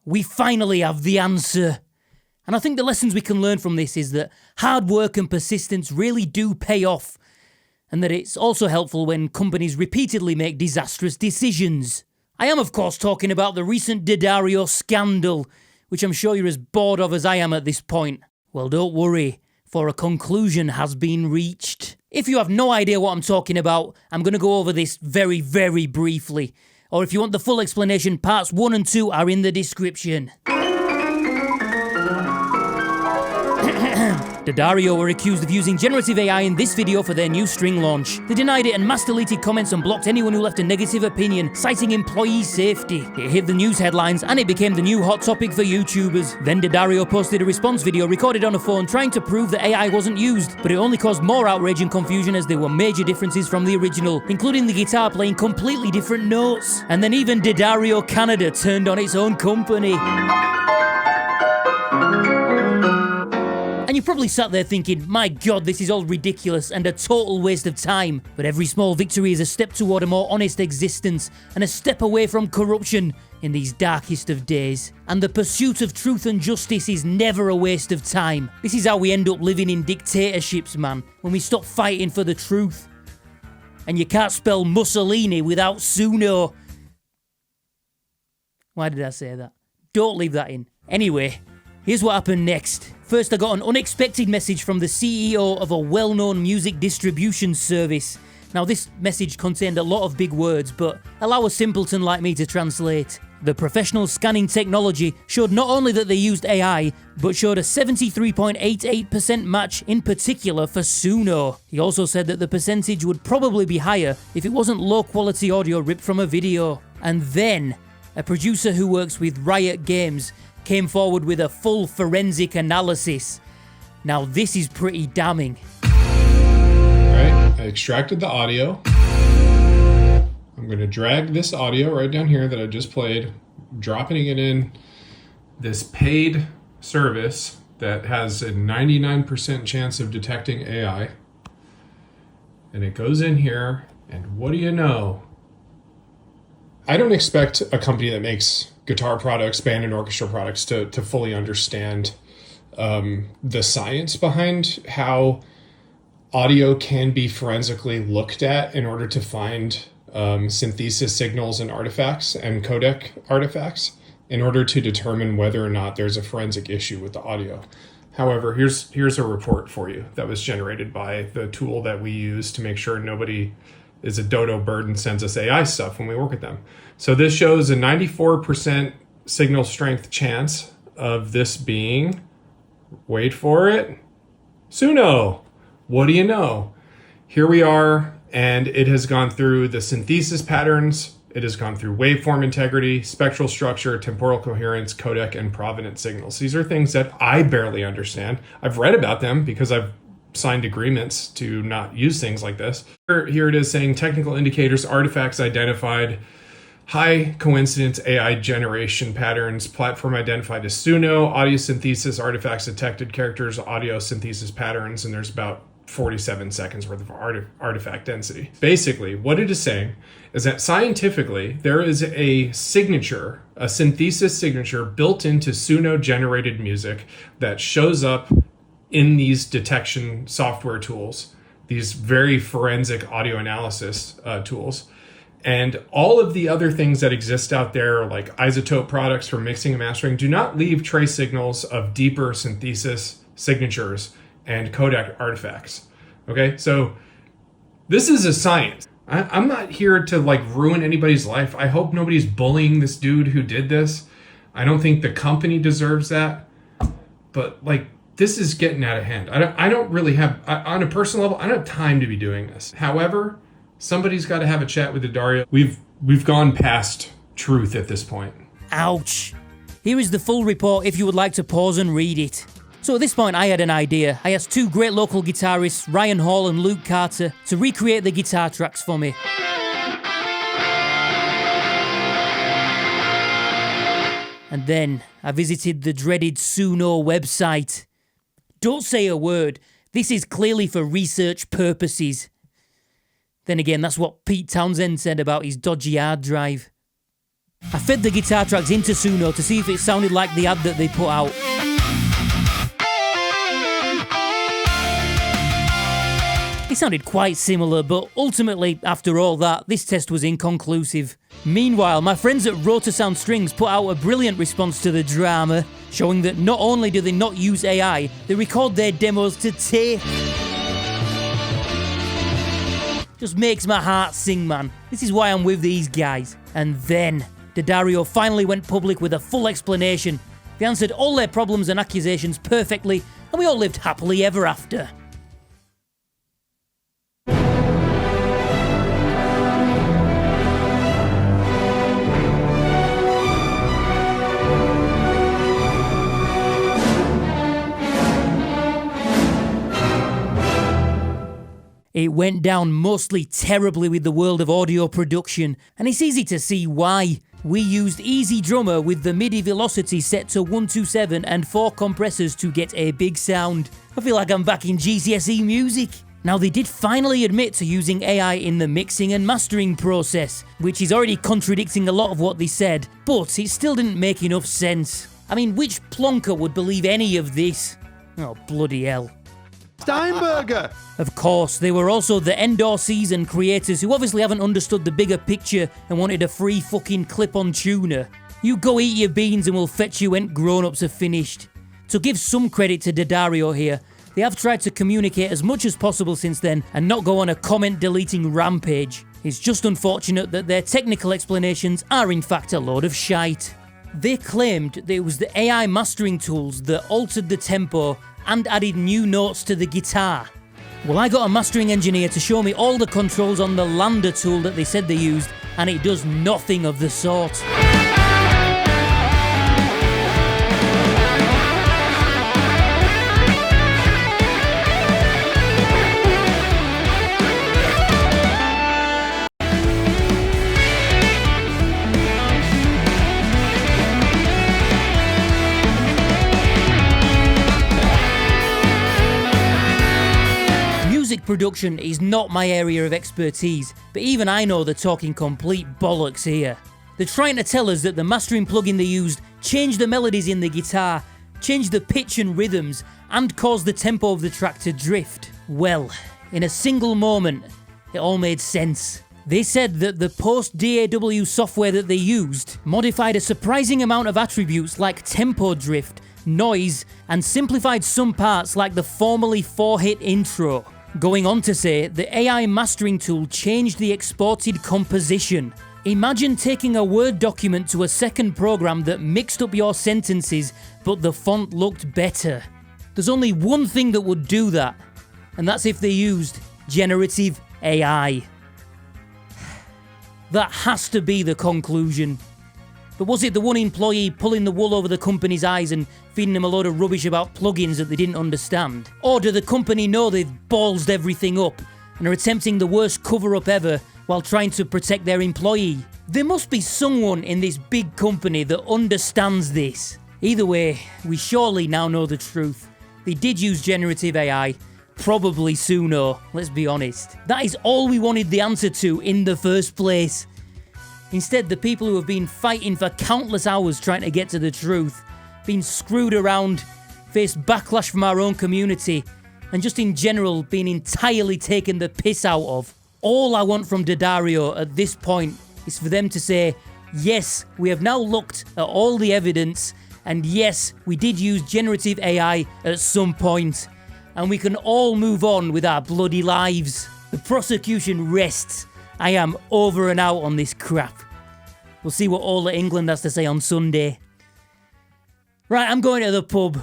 We finally have the answer. And I think the lessons we can learn from this is that hard work and persistence really do pay off, and that it's also helpful when companies repeatedly make disastrous decisions. I am of course talking about the recent D'Addario scandal, which I'm sure you're as bored of as I am at this point. Well, don't worry, for a conclusion has been reached. If you have no idea what I'm talking about, I'm going to go over this very, very briefly. Or if you want the full explanation, parts 1 and 2 are in the description. D'Addario were accused of using generative AI in this video for their new string launch. They denied it and mass deleted comments and blocked anyone who left a negative opinion, citing employee safety. It hit the news headlines and it became the new hot topic for YouTubers. Then D'Addario posted a response video recorded on a phone trying to prove that AI wasn't used, but it only caused more outrage and confusion as there were major differences from the original, including the guitar playing completely different notes. And then even D'Addario Canada turned on its own company. And you probably sat there thinking, my god, this is all ridiculous and a total waste of time. But every small victory is a step toward a more honest existence and a step away from corruption in these darkest of days. And the pursuit of truth and justice is never a waste of time. This is how we end up living in dictatorships, man, when we stop fighting for the truth. And you can't spell Mussolini without Suno. Why did I say that? Don't leave that in. Anyway, here's what happened next. First, I got an unexpected message from the CEO of a well-known music distribution service. Now, this message contained a lot of big words, but allow a simpleton like me to translate. The professional scanning technology showed not only that they used AI, but showed a 73.88% match in particular for Suno. He also said that the percentage would probably be higher if it wasn't low-quality audio ripped from a video. And then, a producer who works with Riot Games came forward with a full forensic analysis. Now this is pretty damning. Alright, I extracted the audio. I'm going to drag this audio right down here that I just played, dropping it in this paid service that has a 99% chance of detecting AI. And it goes in here, and what do you know? I don't expect a company that makes guitar products, band and orchestra products to fully understand the science behind how audio can be forensically looked at in order to find synthesis signals and artifacts and codec artifacts in order to determine whether or not there's a forensic issue with the audio. However, here's a report for you that was generated by the tool that we use to make sure nobody is a dodo bird and sends us AI stuff when we work with them. So this shows a 94% signal strength chance of this being, wait for it, Suno. What do you know? Here we are, and it has gone through the synthesis patterns, it has gone through waveform integrity, spectral structure, temporal coherence, codec, and provenance signals. These are things that I barely understand. I've read about them because I've signed agreements to not use things like this. Here it is saying technical indicators, artifacts identified, high coincidence AI generation patterns, platform identified as Suno, audio synthesis, artifacts detected, characters, audio synthesis patterns, and there's about 47 seconds worth of artifact density. Basically, what it is saying is that scientifically, there is a signature, a synthesis signature built into Suno generated music that shows up in these detection software tools, these very forensic audio analysis tools. And all of the other things that exist out there, like isotope products for mixing and mastering, do not leave trace signals of deeper synthesis signatures and codec artifacts. Okay, so this is a science. I'm not here to like ruin anybody's life. I hope nobody's bullying this dude who did this. I don't think the company deserves that. But like, this is getting out of hand. I don't really have, on a personal level, I don't have time to be doing this. However, somebody's got to have a chat with D'Addario. We've gone past truth at this point. Ouch. Here is the full report if you would like to pause and read it. So at this point I had an idea. I asked two great local guitarists, Ryan Hall and Luke Carter, to recreate the guitar tracks for me. And then I visited the dreaded Suno website. Don't say a word. This is clearly for research purposes. Then again, that's what Pete Townsend said about his dodgy hard drive. I fed the guitar tracks into Suno to see if it sounded like the ad that they put out. It sounded quite similar, but ultimately, after all that, this test was inconclusive. Meanwhile, my friends at Rotorsound Strings put out a brilliant response to the drama, showing that not only do they not use AI, they record their demos to tape. Just makes my heart sing, man. This is why I'm with these guys. And then, Daddario finally went public with a full explanation. They answered all their problems and accusations perfectly, and we all lived happily ever after. It went down mostly terribly with the world of audio production, and it's easy to see why. We used Easy Drummer with the MIDI velocity set to 127 and 4 compressors to get a big sound. I feel like I'm back in GCSE music. Now, they did finally admit to using AI in the mixing and mastering process, which is already contradicting a lot of what they said, but it still didn't make enough sense. I mean, which plonker would believe any of this? Oh, bloody hell. Steinberger! Of course, they were also the endorsees and creators who obviously haven't understood the bigger picture and wanted a free fucking clip-on tuner. You go eat your beans and we'll fetch you when grown-ups are finished. To give some credit to Daddario here, they have tried to communicate as much as possible since then and not go on a comment-deleting rampage. It's just unfortunate that their technical explanations are in fact a load of shite. They claimed that it was the AI mastering tools that altered the tempo and added new notes to the guitar. Well, I got a mastering engineer to show me all the controls on the Lander tool that they said they used, and it does nothing of the sort. Production is not my area of expertise, but even I know they're talking complete bollocks here. They're trying to tell us that the mastering plugin they used changed the melodies in the guitar, changed the pitch and rhythms, and caused the tempo of the track to drift. Well, in a single moment, it all made sense. They said that the post-DAW software that they used modified a surprising amount of attributes like tempo drift, noise, and simplified some parts like the formerly 4-hit intro. Going on to say, the AI mastering tool changed the exported composition. Imagine taking a Word document to a second program that mixed up your sentences, but the font looked better. There's only one thing that would do that, and that's if they used generative AI. That has to be the conclusion. But was it the one employee pulling the wool over the company's eyes and feeding them a load of rubbish about plugins that they didn't understand? Or do the company know they've ballsed everything up and are attempting the worst cover-up ever while trying to protect their employee? There must be someone in this big company that understands this. Either way, we surely now know the truth. They did use generative AI, probably Suno, let's be honest. That is all we wanted the answer to in the first place. Instead, the people who have been fighting for countless hours trying to get to the truth, been screwed around, faced backlash from our own community, and just in general been entirely taken the piss out of. All I want from Daddario at this point is for them to say, yes, we have now looked at all the evidence, and yes, we did use generative AI at some point, and we can all move on with our bloody lives. The prosecution rests. I am over and out on this crap. We'll see what all of England has to say on Sunday. Right, I'm going to the pub.